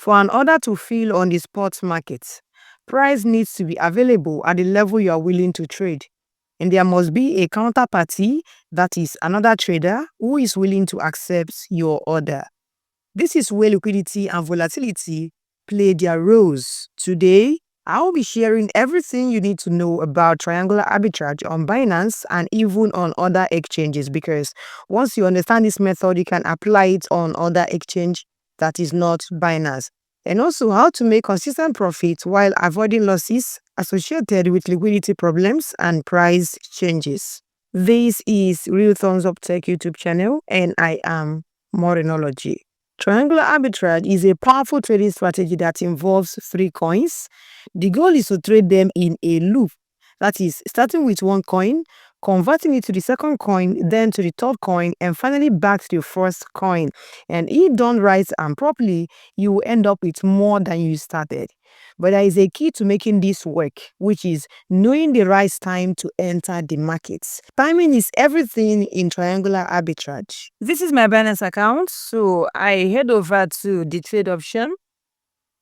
For an order to fill on the spot market, price needs to be available at the level you are willing to trade. And there must be a counterparty, that is another trader, who is willing to accept your order. This is where liquidity and volatility play their roles. Today, I will be sharing everything you need to know about triangular arbitrage on Binance and even on other exchanges, because once you understand this method, you can apply it on other exchange that is not Binance. And also how to make consistent profits while avoiding losses associated with liquidity problems and price changes. This is Real Thumbs Up Tech YouTube channel, and I am Morinology. Triangular arbitrage is a powerful trading strategy that involves three coins. The goal is to trade them in a loop, that is, starting with one coin, converting it to the second coin, then to the third coin, and finally back to the first coin. And if done right and properly, you will end up with more than you started. But there is a key to making this work, which is knowing the right time to enter the markets. Timing is everything in triangular arbitrage. This is my Binance account, so I head over to the trade option.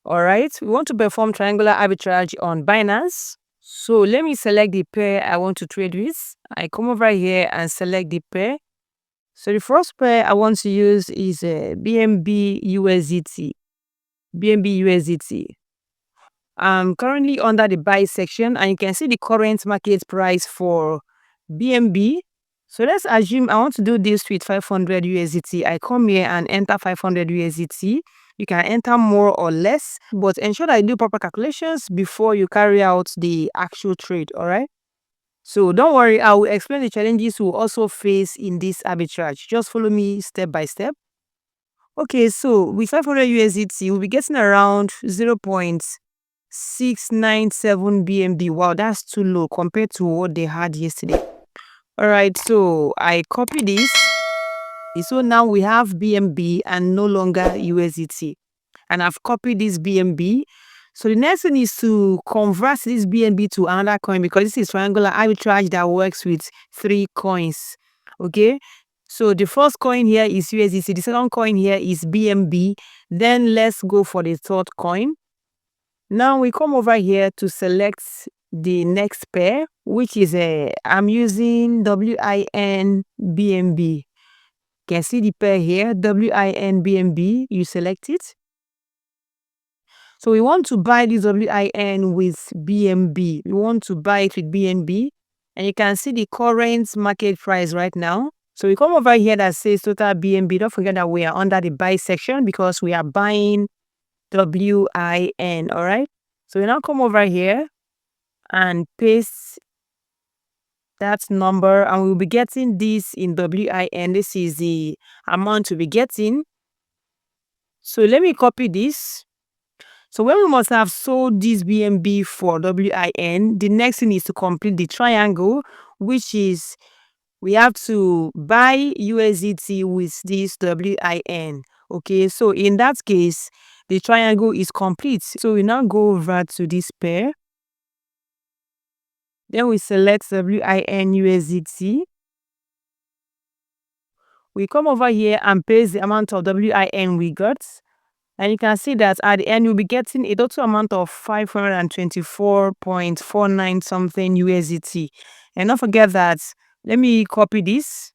All right, we want to perform triangular arbitrage on Binance. So let me select the pair I want to trade with. I come over here and select the pair. So the first pair I want to use is BNB USDT. BNB USDT. I'm currently under the buy section, and you can see the current market price for BNB. So let's assume I want to do this with 500 USDT. I come here and enter 500 USDT. You can enter more or less, but ensure that you do proper calculations before you carry out the actual trade, all right? So don't worry, I will explain the challenges we'll also face in this arbitrage. Just follow me step by step. Okay, so with 500 USDT, we'll be getting around 0.697 BNB. Wow, that's too low compared to what they had yesterday. All right, so I copy this. So now we have BNB and no longer USDT. And I've copied this BNB. So the next thing is to convert this BNB to another coin, because this is triangular arbitrage that works with three coins. Okay, so the first coin here is USDT, the second coin here is BNB. Then let's go for the third coin. Now we come over here to select the next pair, which is I'm using WIN BNB. You can see the pair here, WIN BNB. You select it. So we want to buy this WIN with BNB. We want to buy it with BNB. And you can see the current market price right now. So we come over here that says total BNB. Don't forget that we are under the buy section because we are buying WIN, all right? So we now come over here and paste that number, and we'll be getting this in WIN. This is the amount we'll be getting. So let me copy this. So when we must have sold this BNB for WIN, the next thing is to complete the triangle, which is we have to buy USDT with this WIN. Okay, so in that case, the triangle is complete. So we now go over to this pair. Then we select WIN USDT. We come over here and paste the amount of WIN we got. And you can see that at the end, you'll be getting a total amount of 524.49 something USDT. And don't forget that, let me copy this.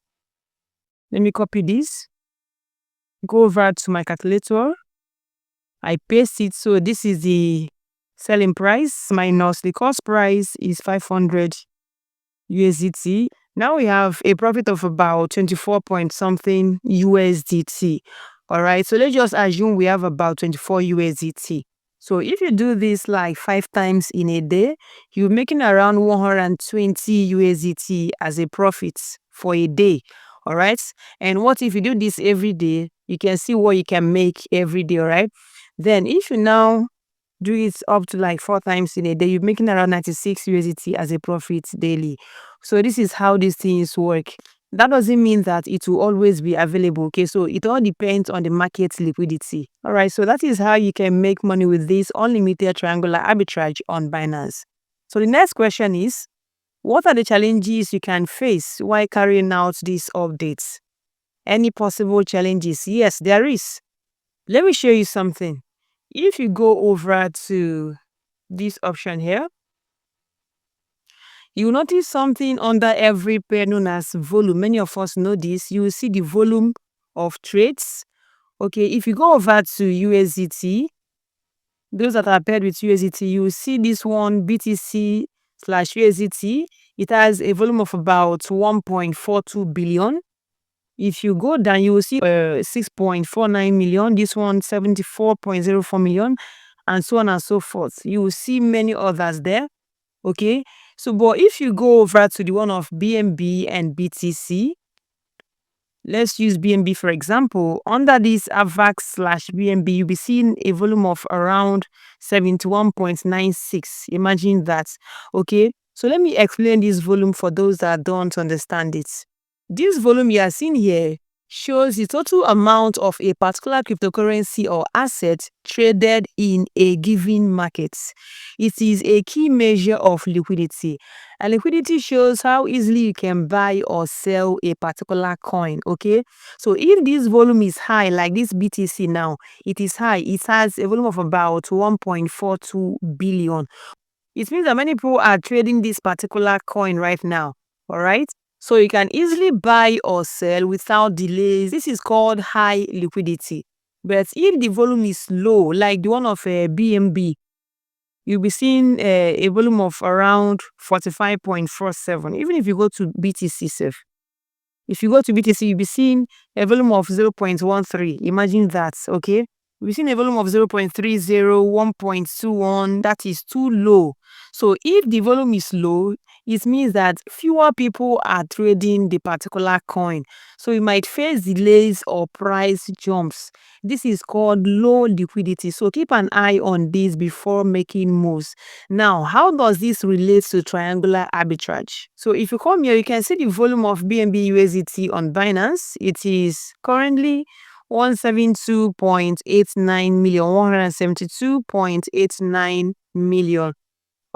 Go over to my calculator. I paste it. So this is the selling price minus the cost price is 500 USDT. Now we have a profit of about 24 point something USDT. All right, so let's just assume we have about 24 USDT. So if you do this like 5 times in a day, you're making around 120 USDT as a profit for a day. All right, and what if you do this every day? You can see what you can make every day. All right, then if you now do it up to like 4 times in a day, you're making around 96 USDT as a profit daily. So this is how these things work. That doesn't mean that it will always be available. Okay, so it all depends on the market liquidity. All right, so that is how you can make money with this unlimited triangular arbitrage on Binance. So the next question is, what are the challenges you can face while carrying out these updates? Any possible challenges? Yes, there is. Let me show you something. if you go over to this option here, you will notice something under every pair known as volume. Many of us know this. You will see the volume of trades. Okay, if you go over to USDT, those that are paired with USDT, you will see this one, BTC slash USDT. It has a volume of about 1.42 billion. If you go down, you will see 6.49 million, this one 74.04 million, and so on and so forth. You will see many others there. Okay, so but if you go over to the one of BNB and BTC, let's use BNB for example. Under this AVAX slash BNB, you'll be seeing a volume of around 71.96. Imagine that. Okay, so let me explain this volume for those that don't understand it. This volume you are seeing here shows the total amount of a particular cryptocurrency or asset traded in a given market. It is a key measure of liquidity. And liquidity shows how easily you can buy or sell a particular coin. Okay, so if this volume is high, like this BTC now, it is high. It has a volume of about 1.42 billion. It means that many people are trading this particular coin right now. All right, so you can easily buy or sell without delays. This is called high liquidity. But if the volume is low, like the one of BNB, you'll be seeing a volume of around 45.47. Even if you go to BTC safe, if you go to BTC, you'll be seeing a volume of 0.13. Imagine that. Okay, we've seen a volume of 0.30, 1.21. That is too low. So if the volume is low, it means that fewer people are trading the particular coin. So you might face delays or price jumps. This is called low liquidity. So keep an eye on this before making moves. Now, how does this relate to triangular arbitrage? So if you come here, you can see the volume of BNB USDT on Binance. It is currently 172.89 million, 172.89 million.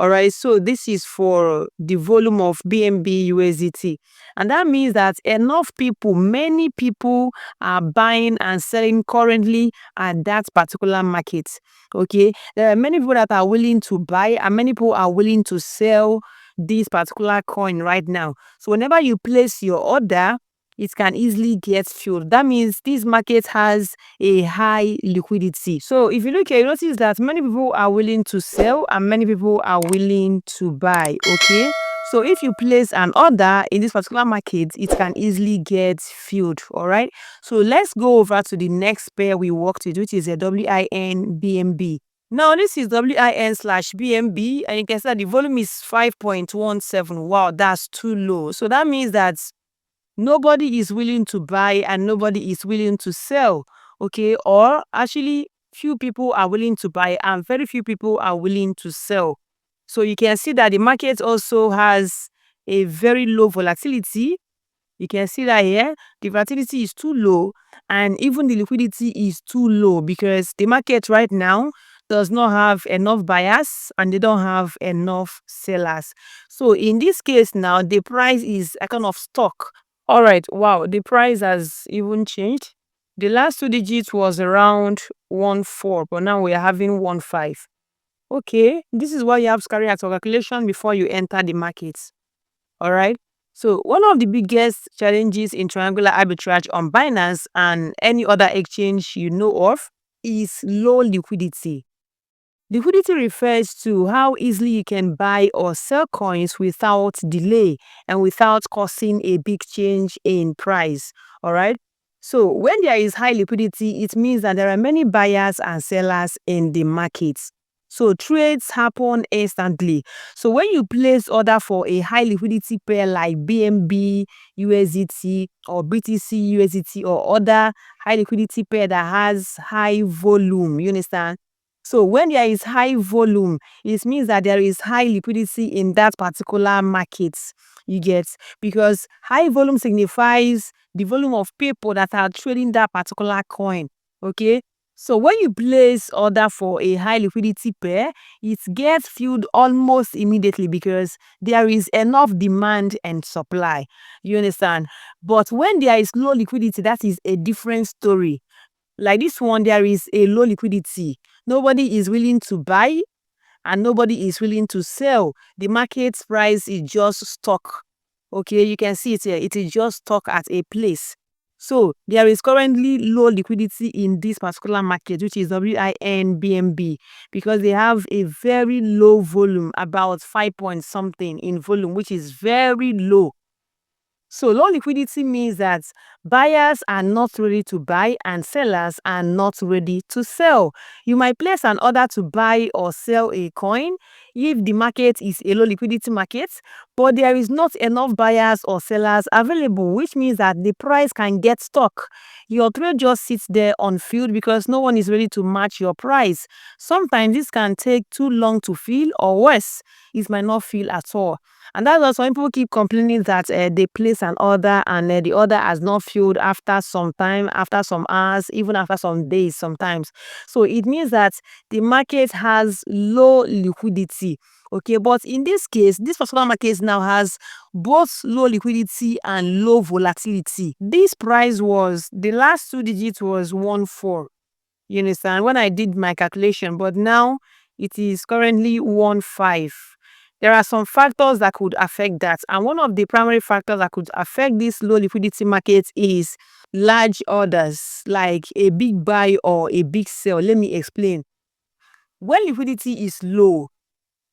All right, so this is for the volume of BNB USDT. And that means that enough people, many people are buying and selling currently at that particular market. Okay, there are many people that are willing to buy and many people are willing to sell this particular coin right now. So whenever you place your order, it can easily get filled. That means this market has a high liquidity. So if you look here, you notice that many people are willing to sell and many people are willing to buy. Okay, so if you place an order in this particular market, it can easily get filled. All right, so let's go over to the next pair we worked with, which is a WIN BNB. Now this is WIN slash BNB, and you can see that the volume is 5.17. Wow, that's too low. So that means that nobody is willing to buy and nobody is willing to sell. Okay, or actually few people are willing to buy and very few people are willing to sell. So you can see that the market also has a very low volatility. You can see that here the volatility is too low and even the liquidity is too low because the market right now does not have enough buyers and they don't have enough sellers. So in this case now, the price is a kind of stuck. All right, wow, the price has even changed. The last two digits was around 14, but now we are having 15. Okay, this is why you have to carry out a calculation before you enter the market. All right, so one of the biggest challenges in triangular arbitrage on Binance and any other exchange you know of is low liquidity. Liquidity refers to how easily you can buy or sell coins without delay and without causing a big change in price. All right. So when there is high liquidity, it means that there are many buyers and sellers in the market. So trades happen instantly. So when you place order for a high liquidity pair like BNB USDT or BTC USDT or other high liquidity pair that has high volume, you understand? So when there is high volume, it means that there is high liquidity in that particular market. You get, because high volume signifies the volume of people that are trading that particular coin. Okay, so when you place order for a high liquidity pair, it gets filled almost immediately because there is enough demand and supply. You understand? But when there is low liquidity, that is a different story. Like this one, there is a low liquidity. Nobody is willing to buy and nobody is willing to sell. The market price is just stuck. Okay, you can see it here. It is just stuck at a place. So there is currently low liquidity in this particular market, which is WIN BNB, because they have a very low volume, about 5 point something in volume, which is very low. So low liquidity means that buyers are not ready to buy and sellers are not ready to sell. You might place an order to buy or sell a coin if the market is a low liquidity market, but there is not enough buyers or sellers available, which means that the price can get stuck. Your trade just sits there unfilled because no one is ready to match your price. Sometimes this can take too long to fill, or worse, it might not fill at all. And that's why some people keep complaining that they place an order and the order has not filled after some time, after some hours, even after some days sometimes. So it means that the market has low liquidity. Okay, but in this case, this particular market now has both low liquidity and low volatility. This price was, the last 2 digits was 14. You understand? When I did my calculation, but now it is currently 15. There are some factors that could affect that. And one of the primary factors that could affect this low liquidity market is large orders, like a big buy or a big sell. Let me explain. When liquidity is low,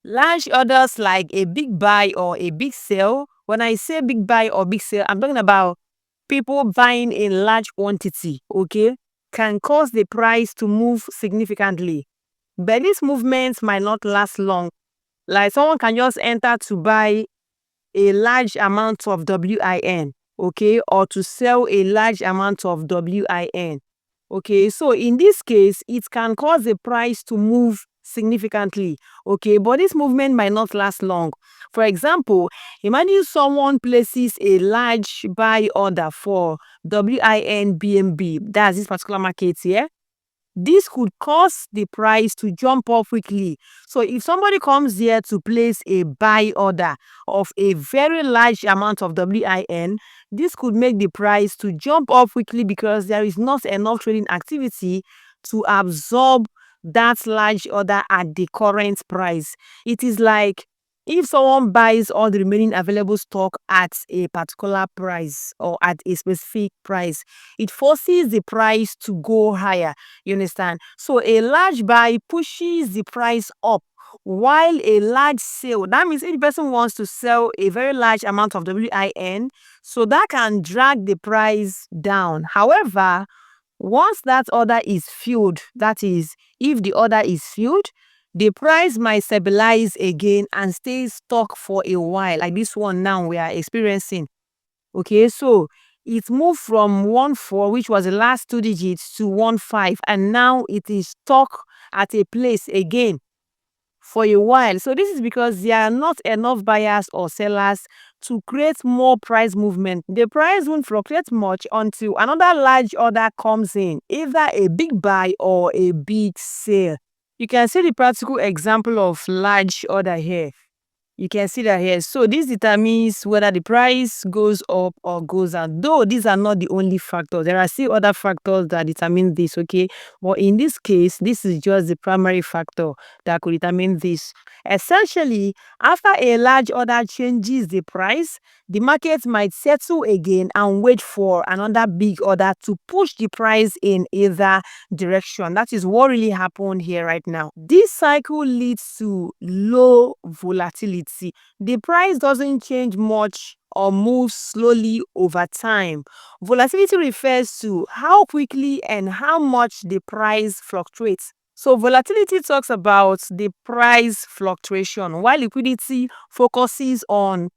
large orders like a big buy or a big sell, when I say big buy or big sell, I'm talking about people buying in large quantity, okay, can cause the price to move significantly. But these movements might not last long. Like someone can just enter to buy a large amount of WIN, okay, or to sell a large amount of WIN. Okay, so in this case, it can cause the price to move significantly. Okay, but this movement might not last long. For example, imagine someone places a large buy order for WIN BNB, that's this particular market here. This could cause the price to jump up quickly. So if somebody comes here to place a buy order of a very large amount of WIN, this could make the price to jump up quickly because there is not enough trading activity to absorb that large order at the current price. It is like if someone buys all the remaining available stock at a particular price or at a specific price, it forces the price to go higher. You understand? So a large buy pushes the price up, while a large sale, that means if the person wants to sell a very large amount of WIN, so that can drag the price down. However, once that order is filled, that is, if the order is filled, the price might stabilize again and stay stuck for a while, like this one now we are experiencing. Okay, so it moved from 14, which was the last 2 digits, to 15, and now it is stuck at a place again for a while. So this is because there are not enough buyers or sellers to create more price movement. The price won't fluctuate much until another large order comes in, either a big buy or a big sale. You can see the practical example of large order here. You can see that here. So this determines whether the price goes up or goes down. Though these are not the only factors. There are still other factors that determine this, okay? But in this case, this is just the primary factor that could determine this. Essentially, after a large order changes the price, the market might settle again and wait for another big order to push the price in either direction. That is what really happened here right now. This cycle leads to low volatility. The price doesn't change much or move slowly over time. Volatility refers to how quickly and how much the price fluctuates. So volatility talks about the price fluctuation, while liquidity focuses on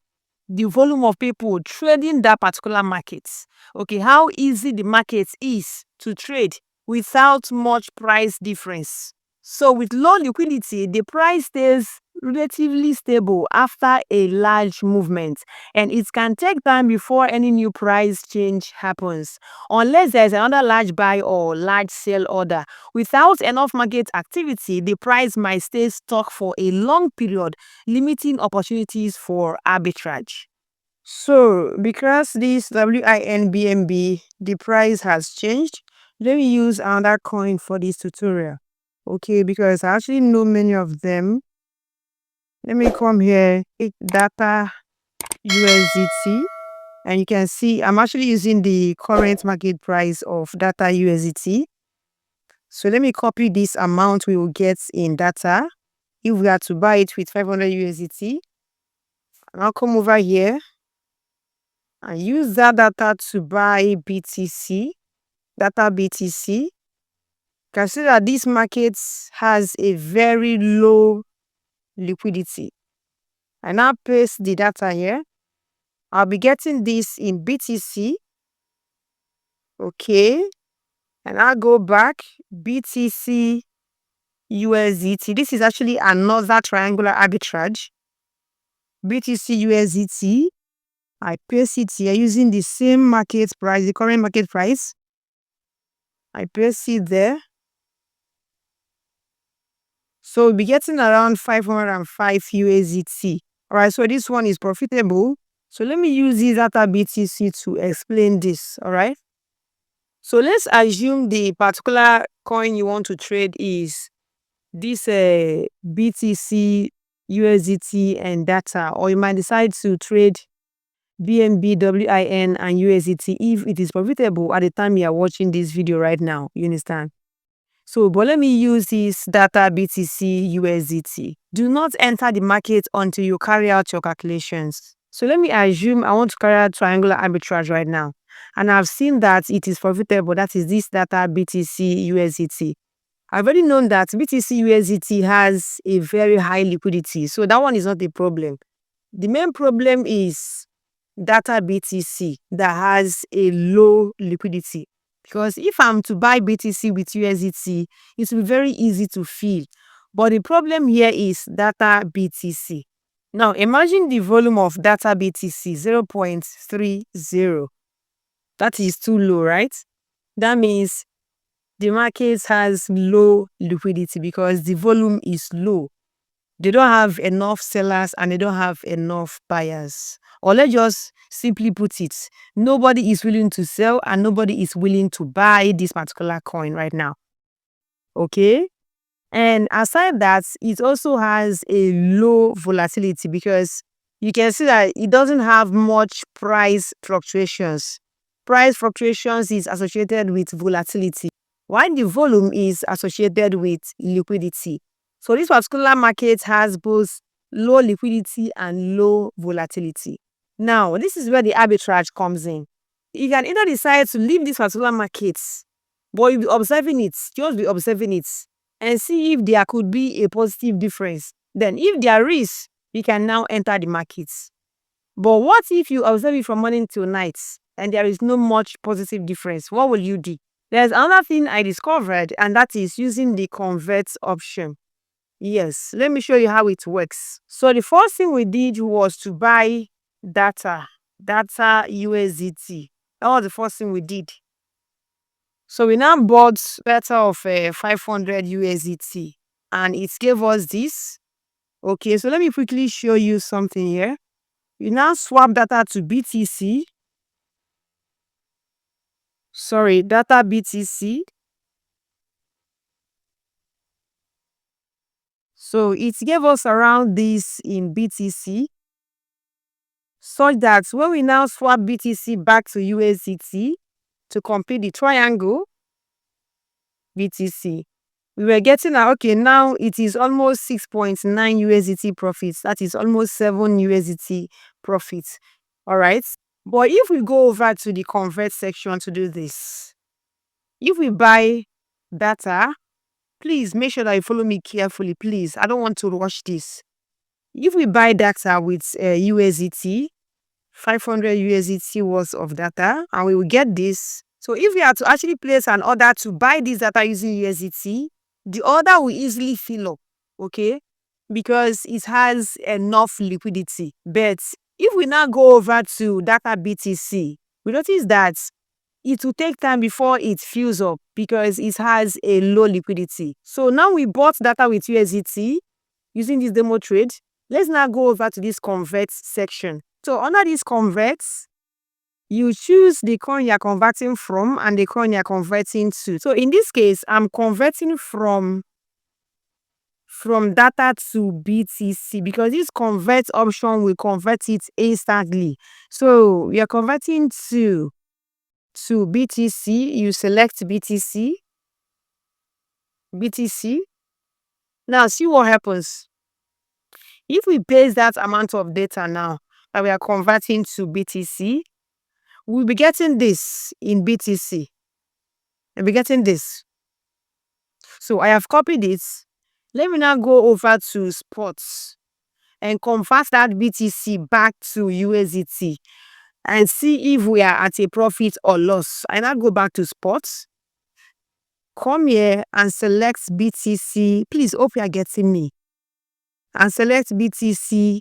the volume of people trading that particular market. Okay, how easy the market is to trade without much price difference. So with low liquidity, the price stays relatively stable after a large movement, and it can take time before any new price change happens, unless there's another large buy or large sell order. Without enough market activity, the price might stay stuck for a long period, limiting opportunities for arbitrage. So, because this WIN BNB, the price has changed, let me use another coin for this tutorial. Okay, because I actually know many of them. Let me come here, pick data USDT, and you can see I'm actually using the current market price of data USDT. So let me copy this amount we will get in data if we are to buy it with 500 USDT. And I'll come over here and use that data to buy BTC, data BTC. You can see that this market has a very low liquidity. I now paste the data here. I'll be getting this in BTC. Okay. And I'll go back, BTC USDT. This is actually another triangular arbitrage. BTC USDT. I paste it here using the same market price, the current market price. I paste it there. So we'll be getting around 505 USDT. All right, so this one is profitable. So let me use this data BTC to explain this. All right. So let's assume the particular coin you want to trade is this BTC, USDT, and data, or you might decide to trade BNB, WIN, and USDT if it is profitable at the time you are watching this video right now. You understand? So, but let me use this data BTC, USDT. Do not enter the market until you carry out your calculations. So let me assume I want to carry out triangular arbitrage right now. And I've seen that it is profitable. That is this data BTC, USDT. I've already known that BTC USDT has a very high liquidity. So that one is not a problem. The main problem is data BTC that has a low liquidity. Because if I'm to buy BTC with USDT, it will be very easy to fill. But the problem here is data BTC. Now imagine the volume of data BTC 0.30. That is too low, right? That means the market has low liquidity because the volume is low. They don't have enough sellers and they don't have enough buyers. Or let's just simply put it, nobody is willing to sell and nobody is willing to buy this particular coin right now. Okay? And aside that, it also has a low volatility because you can see that it doesn't have much price fluctuations. Price fluctuations is associated with volatility, while the volume is associated with liquidity. So this particular market has both low liquidity and low volatility. Now, this is where the arbitrage comes in. You can either decide to leave this particular market, but you'll be observing it, just be observing it, and see if there could be a positive difference. Then if there is, you can now enter the markets. But what if you observe it from morning till night and there is no much positive difference? What will you do? There's another thing I discovered, and that is using the convert option. Yes, let me show you how it works. So the first thing we did was to buy data USDT. That was the first thing we did. So we now bought better of 500 USDT and it gave us this. Okay, so let me quickly show you something here. You now swap data to BTC. Sorry, data BTC. So it gave us around this in BTC, such that when we now swap BTC back to USDT to complete the triangle BTC, we were getting okay, now it is almost 6.9 USDT profits. That is almost 7 USDT profits. All right. But if we go over to the convert section to do this, if we buy data, please make sure that you follow me carefully, please. I don't want to rush this. If we buy data with USDT, 500 USDT worth of data, and we will get this. So if we are to actually place an order to buy this data using USDT, the order will easily fill up, okay? Because it has enough liquidity. But if we now go over to data BTC, we notice that it will take time before it fills up because it has a low liquidity. So now we bought data with USDT using this demo trade. Let's now go over to this convert section. So under these converts, you choose the coin you're converting from and the coin you're converting to. So in this case, I'm converting from from data to BTC, because this convert option will convert it instantly. So we are converting to BTC. You select BTC. Now see what happens. If we paste that amount of data now that we are converting to BTC, we'll be getting this in BTC. We'll be getting this. So I have copied it. Let me now go over to spots and convert that BTC back to USDT and see if we are at a profit or loss. I now go back to spots. Come here and select BTC. Please hope you are getting me. And select BTC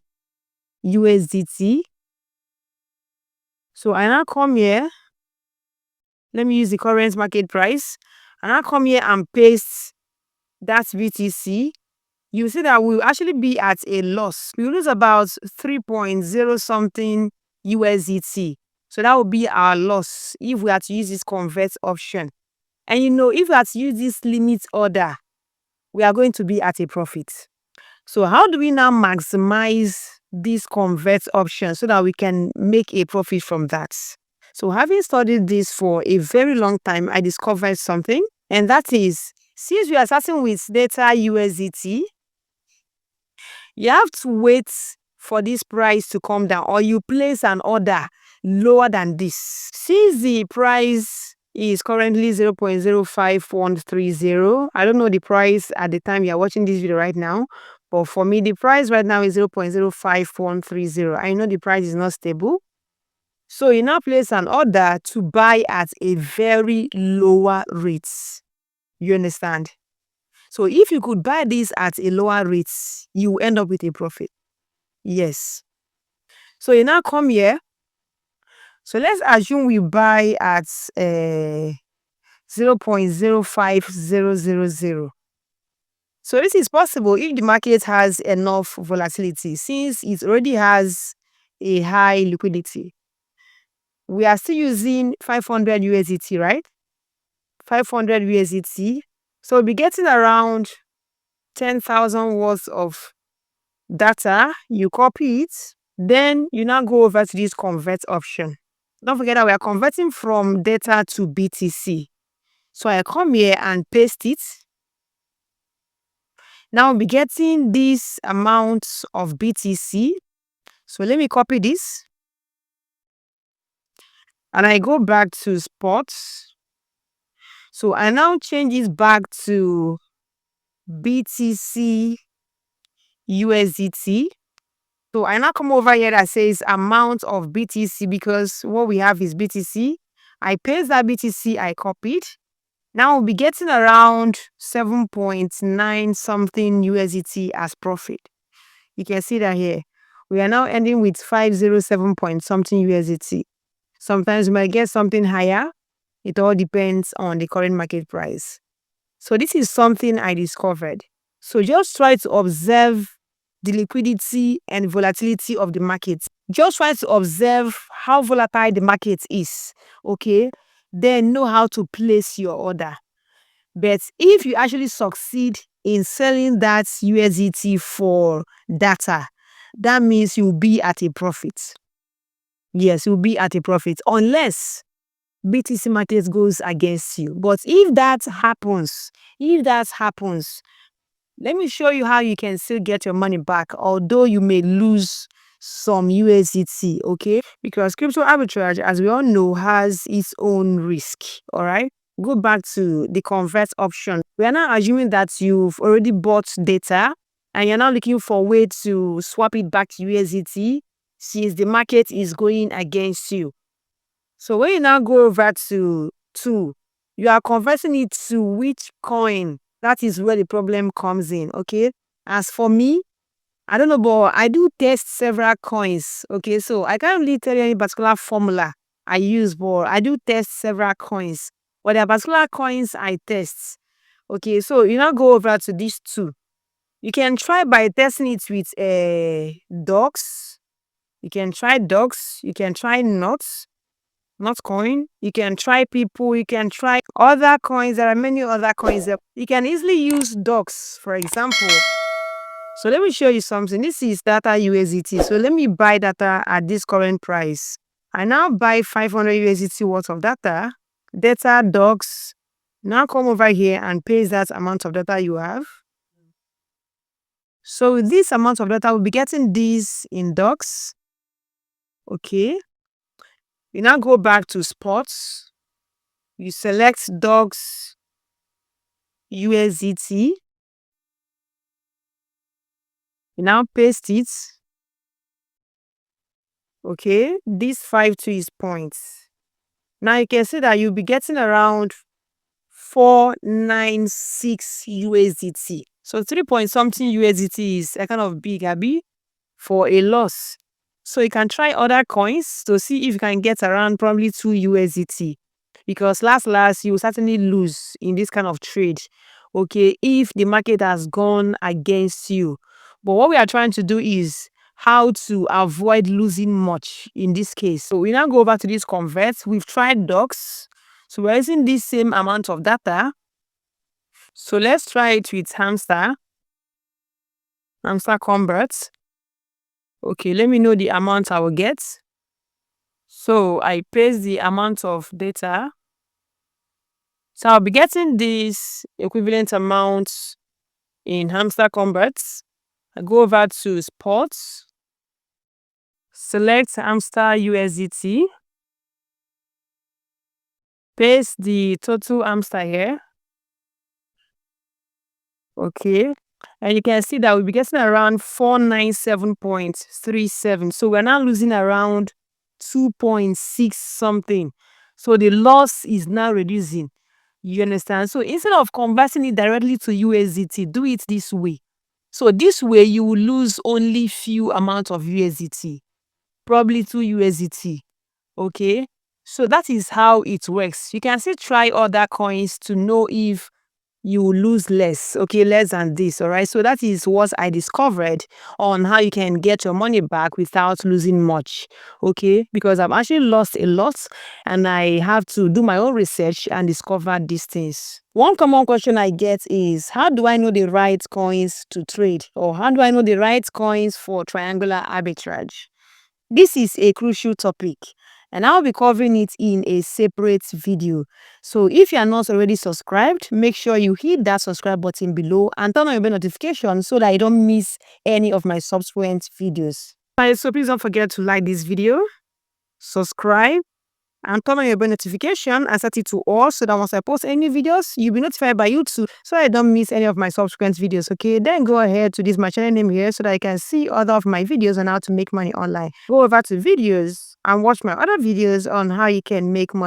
USDT. So I now come here. Let me use the current market price. And I come here and paste that BTC. You see that we'll actually be at a loss. We lose about 3.0 something USDT. So that will be our loss if we had to use this convert option. And if we had to use this limit order, we are going to be at a profit. So how do we now maximize this convert option so that we can make a profit from that? So having studied this for a very long time, I discovered something, and that is, since we are starting with data USDT, you have to wait for this price to come down, or you place an order lower than this. Since the price is currently 0.05130, I don't know the price at the time you are watching this video right now, but for me, the price right now is 0.05130. I know the price is not stable. So you now place an order to buy at a very lower rate. You understand? So if you could buy this at a lower rate, you will end up with a profit. Yes. So you now come here. So let's assume we buy at 0.05000. So this is possible if the market has enough volatility, since it already has a high liquidity. We are still using 500 USDT, right? 500 USDT. So we'll be getting around 10,000 worth of data. You copy it. Then you now go over to this convert option. Don't forget that we are converting from data to BTC. So I come here and paste it. Now we'll be getting this amount of BTC. So let me copy this. And I go back to spots. So I now change this back to BTC USDT. So I now come over here that says amount of BTC, because what we have is BTC. I paste that BTC I copied. Now we'll be getting around 7.9 something USDT as profit. You can see that here. We are now ending with 507 point something USDT. Sometimes we might get something higher. It all depends on the current market price. So this is something I discovered. So just try to observe the liquidity and volatility of the market. Just try to observe how volatile the market is. Okay? Then know how to place your order. But if you actually succeed in selling that USDT for data, that means you'll be at a profit. Yes, you'll be at a profit, unless BTC market goes against you. But if that happens, let me show you how you can still get your money back, although you may lose some USDT, okay? Because crypto arbitrage, as we all know, has its own risk, all right? Go back to the convert option. We are now assuming that you've already bought data and you're now looking for a way to swap it back to USDT since the market is going against you. So when you now go over to you are converting it to which coin? That is where the problem comes in, okay? As for me, I don't know, but I do test several coins, okay? So I can't really tell you any particular formula I use, but I do test several coins. But there are particular coins I test, okay? So you now go over to these two. You can try by testing it with dogs. You can try dogs. You can try nuts. Not coin. You can try people. You can try other coins. There are many other coins. You can easily use dogs, for example. So let me show you something. This is data USDT. So let me buy data at this current price. I now buy 500 USDT worth of data. Data docs. Now come over here and paste that amount of data you have. So with this amount of data, we'll be getting this in docs. Okay. You now go back to spots. You select docs USDT. You now paste it. Okay. This 52 is points. Now you can see that you'll be getting around 496 USDT. So 3 point something USDT is a kind of big, Abby, for a loss. So you can try other coins to see if you can get around probably 2 USDT. Because last you will certainly lose in this kind of trade. Okay, if the market has gone against you. But what we are trying to do is how to avoid losing much in this case. So we now go over to this convert. We've tried docs. So we're using this same amount of data. So let's try it with hamster convert. Okay, let me know the amount I will get. So I paste the amount of data. So I'll be getting this equivalent amount in hamster converts. I go over to sports, select hamster USDT, paste the total hamster here. Okay, and you can see that we'll be getting around 497.37. So we're now losing around 2.6 something. So the loss is now reducing. You understand? So instead of converting it directly to USDT, do it this way. So this way you will lose only few amount of USDT, probably 2 USDT. Okay, so that is how it works. You can still try other coins to know if you will lose less, okay, less than this. All right, so that is what I discovered on how you can get your money back without losing much. Okay, because I've actually lost a lot and I have to do my own research and discover these things. One common question I get is, how do I know the right coins to trade, or how do I know the right coins for triangular arbitrage? This is a crucial topic and I'll be covering it in a separate video. So if you are not already subscribed, make sure you hit that subscribe button below and turn on your bell notification so that you don't miss any of my subsequent videos. So please don't forget to like this video, subscribe, and turn on your bell notification and set it to all so that once I post any videos, you'll be notified by YouTube so I don't miss any of my subsequent videos. Okay, then go ahead to this my channel name here so that I can see other of my videos on how to make money online. Go over to videos and watch my other videos on how you can make money.